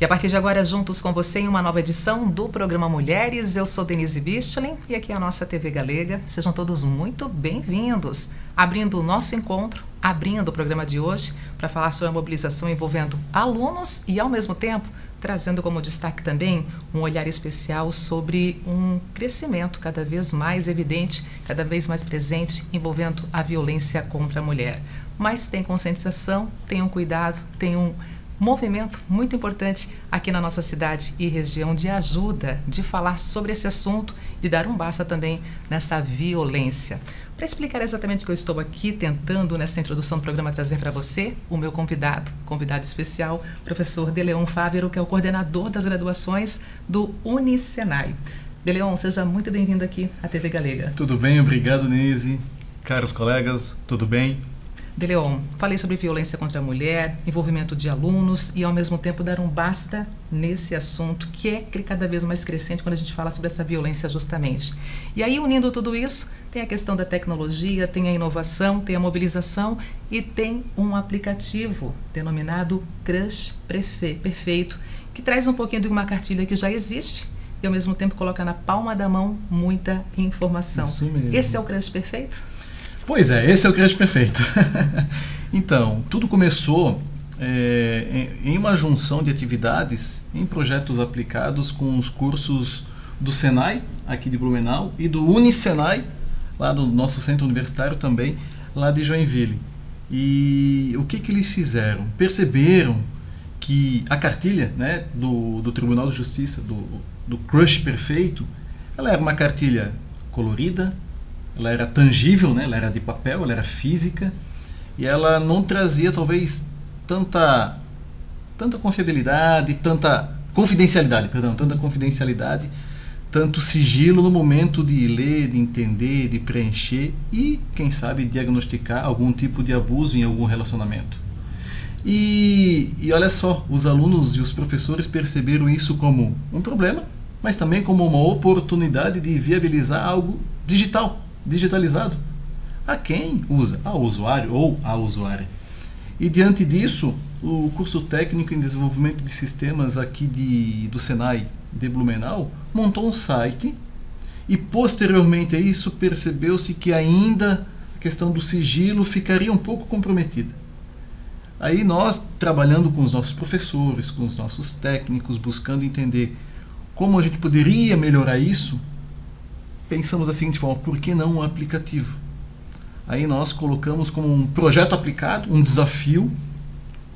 E a partir de agora, juntos com você em uma nova edição do programa Mulheres, eu sou Denise Bichlin e aqui é a nossa TV Galega. Sejam todos muito bem-vindos. Abrindo o nosso encontro, abrindo o programa de hoje para falar sobre a mobilização envolvendo alunos e, ao mesmo tempo, trazendo como destaque também um olhar especial sobre um crescimento cada vez mais evidente, cada vez mais presente, envolvendo a violência contra a mulher. Mas tem conscientização, tem um cuidado, tem um movimento muito importante aqui na nossa cidade e região de ajuda, de falar sobre esse assunto, de dar um basta também nessa violência. Para explicar exatamente o que eu estou aqui tentando nessa introdução do programa trazer para você, o meu convidado especial, professor Deleon Fávero, que é o coordenador das graduações do Unisenai. Deleon, seja muito bem-vindo aqui à TV Galega. Tudo bem, obrigado, Nise. Caros colegas, tudo bem? Deleon, falei sobre violência contra a mulher, envolvimento de alunos e, ao mesmo tempo, dar um basta nesse assunto que é cada vez mais crescente quando a gente fala sobre essa violência justamente. E aí, unindo tudo isso, tem a questão da tecnologia, tem a inovação, tem a mobilização e tem um aplicativo denominado Crush Perfeito, que traz um pouquinho de uma cartilha que já existe e, ao mesmo tempo, coloca na palma da mão muita informação. Isso mesmo. Esse é o Crush Perfeito? Pois é, esse é o Crush Perfeito. Então, tudo começou em uma junção de atividades em projetos aplicados com os cursos do Senai, aqui de Blumenau, e do Unisenai, lá do nosso centro universitário também, lá de Joinville. E o que eles fizeram? Perceberam que a cartilha, né, do Tribunal de Justiça, do Crush Perfeito, ela era uma cartilha colorida, ela era tangível, né? Ela era de papel, ela era física e ela não trazia talvez tanta confiabilidade, tanta confidencialidade, tanto sigilo no momento de ler, de entender, de preencher e, quem sabe, diagnosticar algum tipo de abuso em algum relacionamento. E olha só, os alunos e os professores perceberam isso como um problema, mas também como uma oportunidade de viabilizar algo digitalizado. A quem usa? Ao usuário ou à usuária. E diante disso, o curso técnico em desenvolvimento de sistemas aqui do Senai de Blumenau montou um site e posteriormente a isso percebeu-se que ainda a questão do sigilo ficaria um pouco comprometida. Aí nós, trabalhando com os nossos professores, com os nossos técnicos, buscando entender como a gente poderia melhorar isso, pensamos da seguinte forma: por que não um aplicativo? Aí nós colocamos como um projeto aplicado, um desafio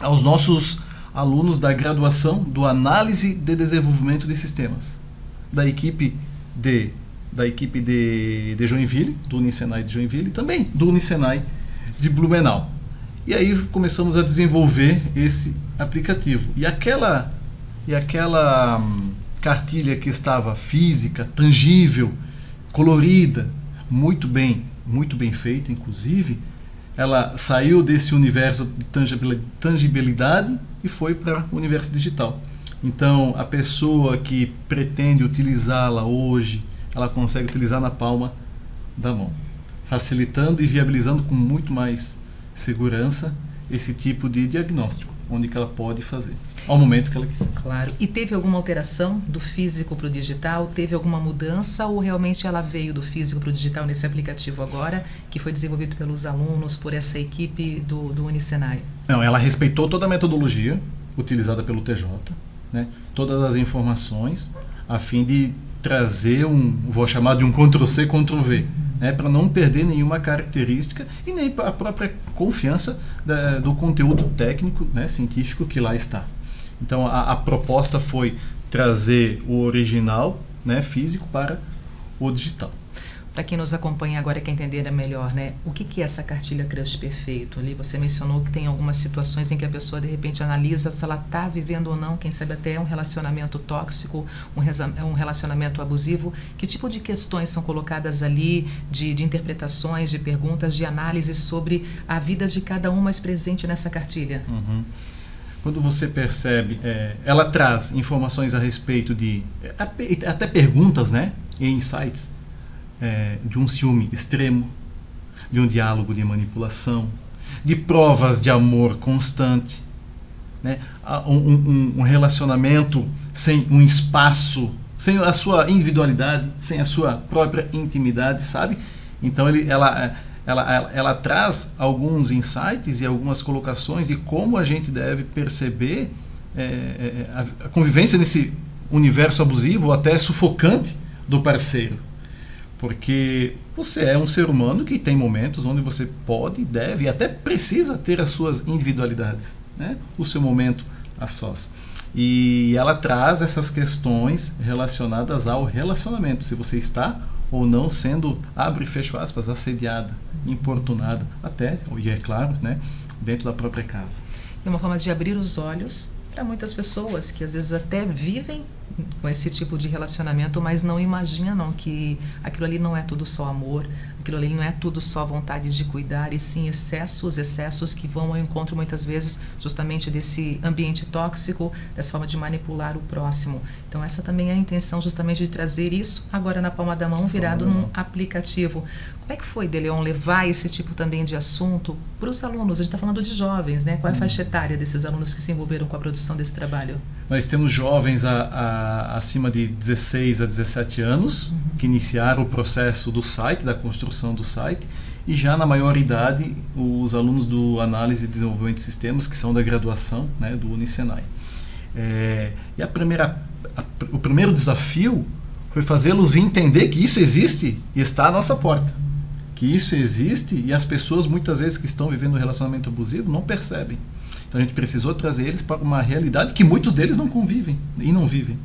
aos nossos alunos da graduação do Análise de Desenvolvimento de Sistemas, da equipe de Joinville, do Unisenai de Joinville, e também do Unisenai de Blumenau. E aí começamos a desenvolver esse aplicativo. E aquela cartilha que estava física, tangível, colorida, muito bem feita, inclusive, ela saiu desse universo de tangibilidade e foi para o universo digital. Então, a pessoa que pretende utilizá-la hoje, ela consegue utilizar na palma da mão, facilitando e viabilizando com muito mais segurança esse tipo de diagnóstico, onde que ela pode fazer, ao momento que ela quiser. Claro. E teve alguma alteração do físico para o digital? Teve alguma mudança ou realmente ela veio do físico para o digital nesse aplicativo agora, que foi desenvolvido pelos alunos, por essa equipe do Unisenai? Não, ela respeitou toda a metodologia utilizada pelo TJ, né? Todas as informações, a fim de trazer vou chamar de um Ctrl-C, Ctrl-V, né, para não perder nenhuma característica e nem a própria confiança do conteúdo técnico, né, científico que lá está. Então a proposta foi trazer o original, né, físico para o digital. Para quem nos acompanha agora e quer entender melhor, né, o que é essa cartilha Crush Perfeito? Ali você mencionou que tem algumas situações em que a pessoa de repente analisa se ela está vivendo ou não, quem sabe até um relacionamento tóxico, um relacionamento abusivo. Que tipo de questões são colocadas ali, de interpretações, de perguntas, de análise sobre a vida de cada um mais presente nessa cartilha? Uhum. Quando você percebe, ela traz informações a respeito de até perguntas, né, e insights, de um ciúme extremo, de um diálogo de manipulação, de provas de amor constante, né? Um relacionamento sem um espaço, sem a sua individualidade, sem a sua própria intimidade, sabe? Então ela traz alguns insights e algumas colocações de como a gente deve perceber a convivência nesse universo abusivo ou até sufocante do parceiro. Porque você é um ser humano que tem momentos onde você pode, deve e até precisa ter as suas individualidades, né? O seu momento a sós. E ela traz essas questões relacionadas ao relacionamento, se você está ou não sendo, abre e fecha aspas, assediada, importunada, até, e é claro, né, dentro da própria casa. É uma forma de abrir os olhos para muitas pessoas que às vezes até vivem com esse tipo de relacionamento, mas não imaginam que aquilo ali não é tudo só amor, aquilo ali não é tudo só vontade de cuidar, e sim excessos que vão ao encontro muitas vezes justamente desse ambiente tóxico, dessa forma de manipular o próximo. Então essa também é a intenção justamente de trazer isso agora na palma da mão, virado num aplicativo. Como é que foi, De Leon, levar esse tipo também de assunto para os alunos? A gente está falando de jovens, né? Qual é a faixa etária desses alunos que se envolveram com a produção desse trabalho? Nós temos jovens acima de 16 a 17 anos que iniciaram o processo do site, da construção do site, e já na maior idade os alunos do Análise e Desenvolvimento de Sistemas, que são da graduação, né, do Unisenai. E o primeiro desafio foi fazê-los entender que isso existe e está à nossa porta. Que isso existe e as pessoas muitas vezes que estão vivendo um relacionamento abusivo não percebem. Então a gente precisou trazer eles para uma realidade que muitos deles não convivem e não vivem.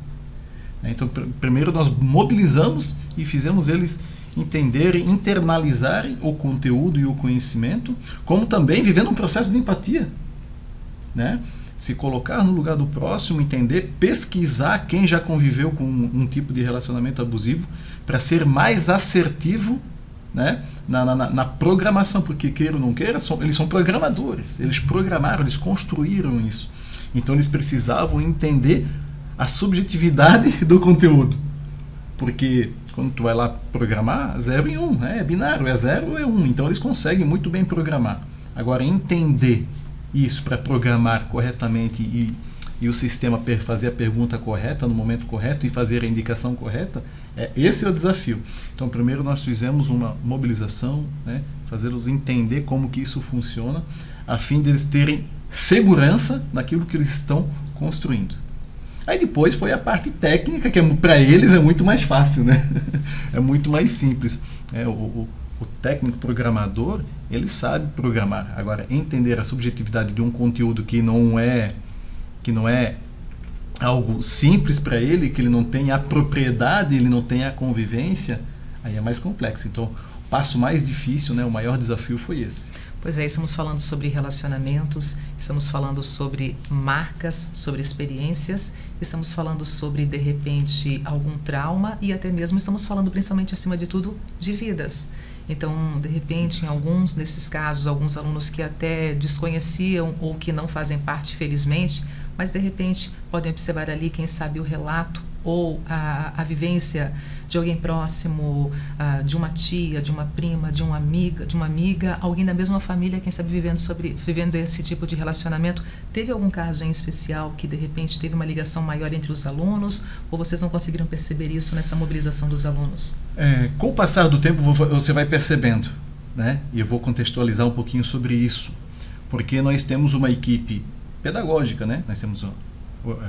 Então primeiro nós mobilizamos e fizemos eles entenderem, internalizarem o conteúdo e o conhecimento, como também vivendo um processo de empatia, né? Se colocar no lugar do próximo, entender, pesquisar quem já conviveu com um tipo de relacionamento abusivo para ser mais assertivo, né, na programação, porque queira ou não queira, eles são programadores, eles programaram, eles construíram isso. Então eles precisavam entender a subjetividade do conteúdo, porque quando tu vai lá programar, 0 e 1, é binário, é 0 ou é 1, então eles conseguem muito bem programar. Agora, entender isso para programar corretamente e o sistema fazer a pergunta correta no momento correto e fazer a indicação correta, esse é o desafio. Então, primeiro nós fizemos uma mobilização, né, fazê-los entender como que isso funciona, a fim de eles terem segurança naquilo que eles estão construindo. Aí depois foi a parte técnica, que para eles é muito mais fácil, né? É muito mais simples. O técnico programador, ele sabe programar. Agora, entender a subjetividade de um conteúdo que não é algo simples para ele, que ele não tem a propriedade, ele não tem a convivência, aí é mais complexo. Então, o passo mais difícil, né, o maior desafio foi esse. Pois é, estamos falando sobre relacionamentos, estamos falando sobre marcas, sobre experiências, estamos falando sobre, de repente, algum trauma e até mesmo estamos falando, principalmente, acima de tudo, de vidas. Então, de repente, em alguns desses casos, alguns alunos que até desconheciam ou que não fazem parte, felizmente, mas de repente podem observar ali, quem sabe, o relato ou a vivência de alguém próximo, de uma tia, de uma prima, de uma amiga, alguém da mesma família, quem sabe vivendo esse tipo de relacionamento. Teve algum caso em especial que de repente teve uma ligação maior entre os alunos, ou vocês não conseguiram perceber isso nessa mobilização dos alunos? Com o passar do tempo você vai percebendo, né? E eu vou contextualizar um pouquinho sobre isso, porque nós temos uma equipe pedagógica, né? Nós temos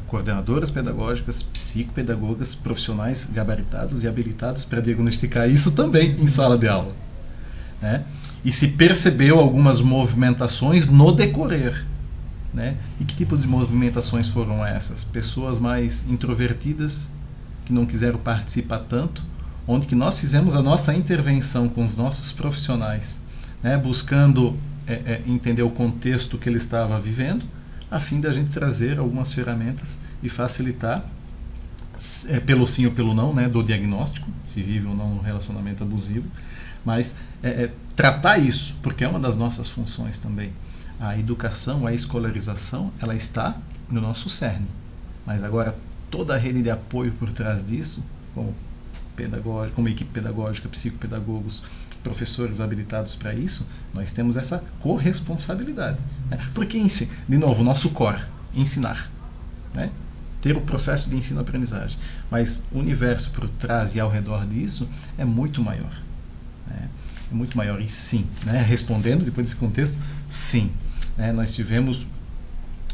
coordenadoras pedagógicas, psicopedagogas, profissionais gabaritados e habilitados para diagnosticar isso também em sala de aula, né? E se percebeu algumas movimentações no decorrer, né? E que tipo de movimentações foram essas? Pessoas mais introvertidas, que não quiseram participar tanto, onde que nós fizemos a nossa intervenção com os nossos profissionais, né? Buscando entender o contexto que ele estava vivendo, a fim de a gente trazer algumas ferramentas e facilitar, pelo sim ou pelo não, né, do diagnóstico, se vive ou não um relacionamento abusivo, mas tratar isso, porque é uma das nossas funções também. A educação, a escolarização, ela está no nosso cerne, mas agora toda a rede de apoio por trás disso, como equipe pedagógica, psicopedagogos, professores habilitados para isso, nós temos essa corresponsabilidade, né? Porque, de novo, o nosso core, ensinar, né? Ter o processo de ensino-aprendizagem. Mas o universo por trás e ao redor disso é muito maior, né? É muito maior. E sim, né? Respondendo depois desse contexto, sim, né? Nós tivemos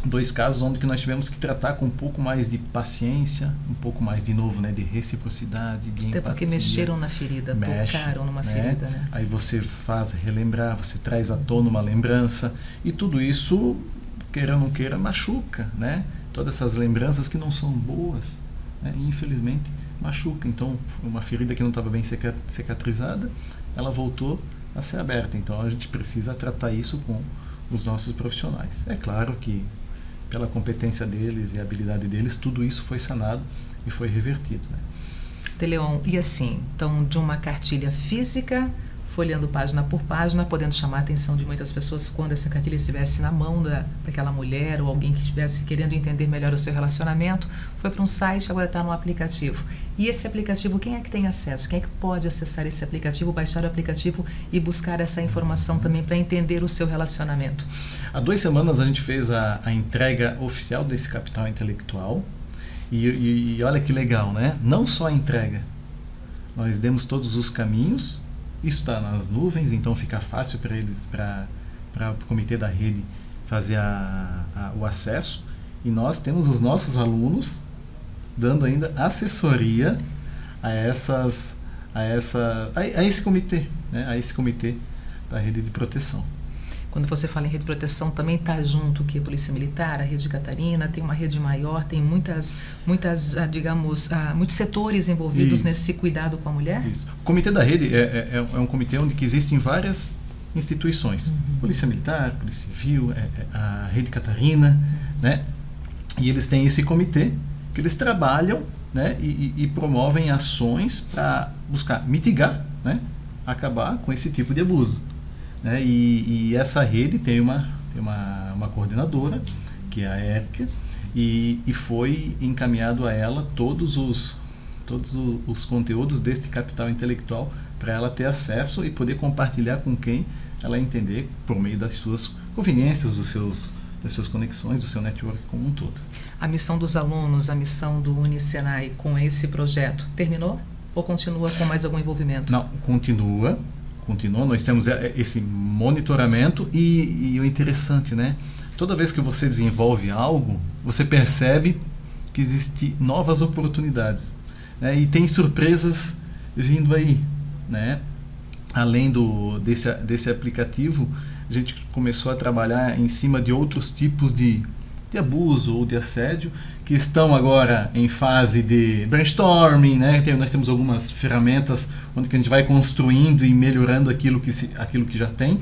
2 casos onde que nós tivemos que tratar com um pouco mais de paciência, um pouco mais, de novo, né, de reciprocidade, de empatia. Até porque mexeram na ferida, tocaram numa ferida, né? Aí você faz relembrar, você traz à tona uma lembrança, e tudo isso, queira ou não queira, machuca, né? Todas essas lembranças que não são boas, né? Infelizmente, machuca. Então, uma ferida que não estava bem cicatrizada, ela voltou a ser aberta. Então, a gente precisa tratar isso com os nossos profissionais. É claro que, pela competência deles e a habilidade deles, tudo isso foi sanado e foi revertido, né? Deleon, e assim, então, de uma cartilha física, folheando página por página, podendo chamar a atenção de muitas pessoas quando essa cartilha estivesse na mão daquela mulher ou alguém que estivesse querendo entender melhor o seu relacionamento, foi para um site, agora está no aplicativo. E esse aplicativo, quem é que tem acesso? Quem é que pode acessar esse aplicativo, baixar o aplicativo e buscar essa informação também para entender o seu relacionamento? Há 2 semanas a gente fez a entrega oficial desse capital intelectual e olha que legal, né? Não só a entrega, nós demos todos os caminhos, isso está nas nuvens, então fica fácil para eles, para o comitê da rede fazer o acesso, e nós temos os nossos alunos dando ainda assessoria a esse comitê, né? A esse comitê da rede de proteção. Quando você fala em rede de proteção, também está junto que a Polícia Militar, a Rede Catarina, tem uma rede maior, tem muitas digamos, muitos setores envolvidos nesse cuidado com a mulher? Isso. O Comitê da Rede é um comitê onde que existem várias instituições. Polícia Militar, Polícia Civil, a Rede Catarina, né? E eles têm esse comitê que eles trabalham, né? E promovem ações para buscar mitigar, né? Acabar com esse tipo de abuso. Né? E essa rede tem uma coordenadora, que é a Érica, e foi encaminhado a ela todos os conteúdos deste capital intelectual para ela ter acesso e poder compartilhar com quem ela entender por meio das suas conveniências, das suas conexões, do seu network como um todo. A missão dos alunos, a missão do Unisenai com esse projeto, terminou ou continua com mais algum envolvimento? Não, continua, nós temos esse monitoramento e o interessante, né? Toda vez que você desenvolve algo, você percebe que existem novas oportunidades, né? E tem surpresas vindo aí, né? Além desse aplicativo, a gente começou a trabalhar em cima de outros tipos de abuso ou de assédio que estão agora em fase de brainstorming, né? Nós temos algumas ferramentas onde que a gente vai construindo e melhorando aquilo que já tem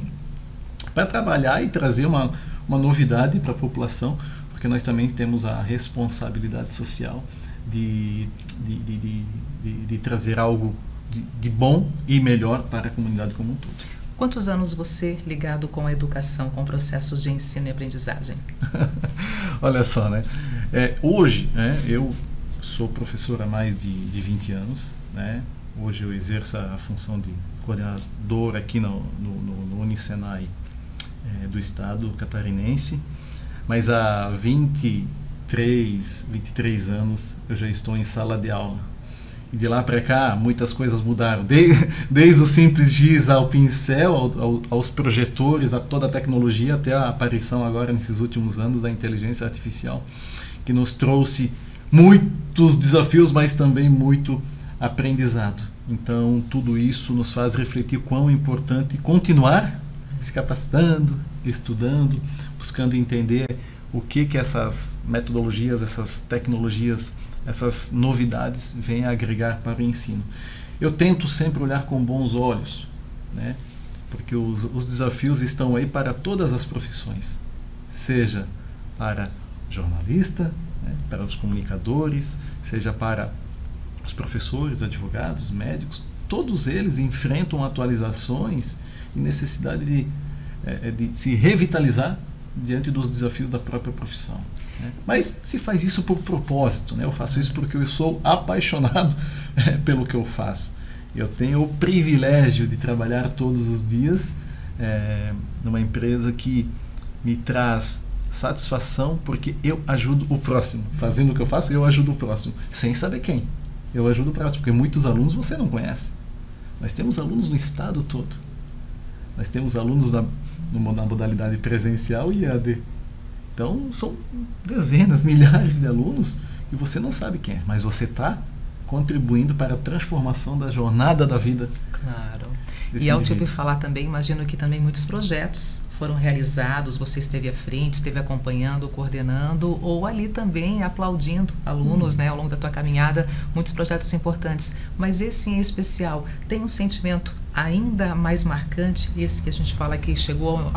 para trabalhar e trazer uma novidade para a população, porque nós também temos a responsabilidade social de trazer algo de bom e melhor para a comunidade como um todo. Quantos anos você ligado com a educação, com processos de ensino e aprendizagem? Olha só, né? Hoje, né, eu sou professor há mais de 20 anos, né? Hoje eu exerço a função de coordenador aqui no Unisenai do estado catarinense, mas há 23 anos eu já estou em sala de aula. E de lá para cá, muitas coisas mudaram. Desde o simples giz ao pincel, aos projetores, a toda a tecnologia, até a aparição agora, nesses últimos anos, da inteligência artificial, que nos trouxe muitos desafios, mas também muito aprendizado. Então, tudo isso nos faz refletir quão é importante continuar se capacitando, estudando, buscando entender o que essas metodologias, essas tecnologias, essas novidades vêm a agregar para o ensino. Eu tento sempre olhar com bons olhos, né? Porque os desafios estão aí para todas as profissões, seja para jornalista, né? Para os comunicadores, seja para os professores, advogados, médicos, todos eles enfrentam atualizações e necessidade de se revitalizar diante dos desafios da própria profissão. Mas se faz isso por propósito, né? Eu faço isso porque eu sou apaixonado pelo que eu faço. Eu tenho o privilégio de trabalhar todos os dias numa empresa que me traz satisfação porque eu ajudo o próximo. Fazendo o que eu faço, eu ajudo o próximo. Sem saber quem. Eu ajudo o próximo, porque muitos alunos você não conhece. Nós temos alunos no estado todo. Nós temos alunos na modalidade presencial e EAD. Então, são dezenas, milhares de alunos que você não sabe quem é, mas você está contribuindo para a transformação da jornada da vida. Claro. E ao te ouvir falar também, imagino que também muitos projetos foram realizados, você esteve à frente, esteve acompanhando, coordenando, ou ali também aplaudindo alunos, né, ao longo da tua caminhada, muitos projetos importantes. Mas esse em especial tem um sentimento ainda mais marcante, esse que a gente fala que chegou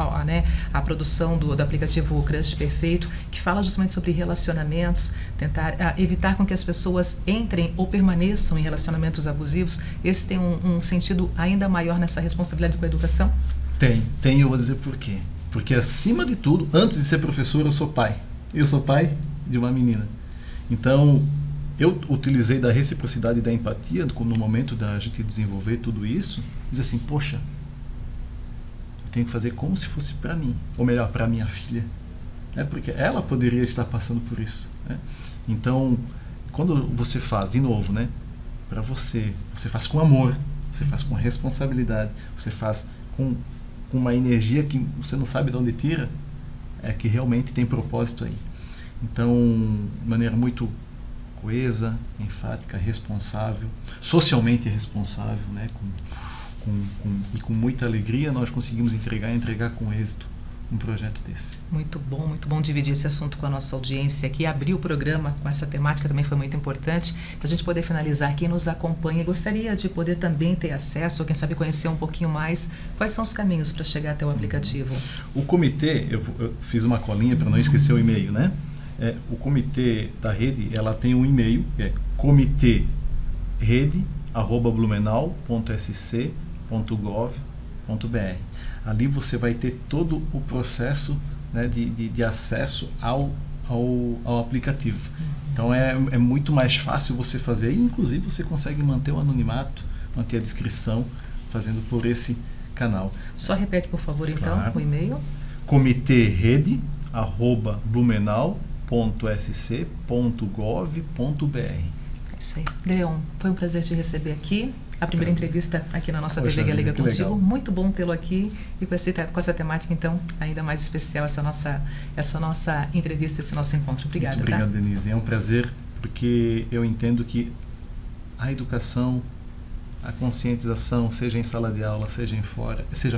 a produção do aplicativo Crush Perfeito, que fala justamente sobre relacionamentos, tentar evitar com que as pessoas entrem ou permaneçam em relacionamentos abusivos. Esse tem um sentido ainda maior nessa responsabilidade com a educação? Tem, eu vou dizer por quê. Porque acima de tudo, antes de ser professor, eu sou pai. Eu sou pai de uma menina. Então, eu utilizei da reciprocidade e da empatia no momento da gente desenvolver tudo isso, dizer assim, poxa, eu tenho que fazer como se fosse para mim, ou melhor, para minha filha. Porque ela poderia estar passando por isso. Né? Então, quando você faz, de novo, né, para você faz com amor, você faz com responsabilidade, você faz com uma energia que você não sabe de onde tira, é que realmente tem propósito aí. Então, de maneira muito coesa, enfática, responsável, socialmente responsável, né? E com muita alegria nós conseguimos entregar com êxito um projeto desse. Muito bom dividir esse assunto com a nossa audiência aqui. Abrir o programa com essa temática também foi muito importante para a gente poder finalizar. Quem nos acompanha gostaria de poder também ter acesso, ou quem sabe conhecer um pouquinho mais, quais são os caminhos para chegar até o aplicativo? O comitê, eu fiz uma colinha para não esquecer o e-mail, né? O comitê da rede, ela tem um e-mail, que é comitê-rede@blumenau.sc.gov.br. Ali você vai ter todo o processo, né, de acesso ao aplicativo. Então é muito mais fácil você fazer, e inclusive você consegue manter o anonimato, manter a descrição, fazendo por esse canal. Só repete, por favor, então, claro. O e-mail. comitê-rede@blumenau.sc.gov.br. É isso aí. Leon, foi um prazer te receber aqui. A primeira entrevista aqui na nossa TV Galega contigo. Legal. Muito bom tê-lo aqui e com essa temática, então, ainda mais especial, essa nossa entrevista, esse nosso encontro. Obrigada. Muito obrigado, Denise. É um prazer, porque eu entendo que a educação, a conscientização, seja em sala de aula, seja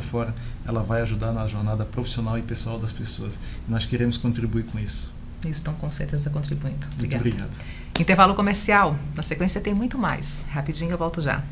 fora, ela vai ajudar na jornada profissional e pessoal das pessoas. E nós queremos contribuir com isso. Eles estão com certeza contribuindo. Muito obrigado. Intervalo comercial. Na sequência tem muito mais. Rapidinho eu volto já.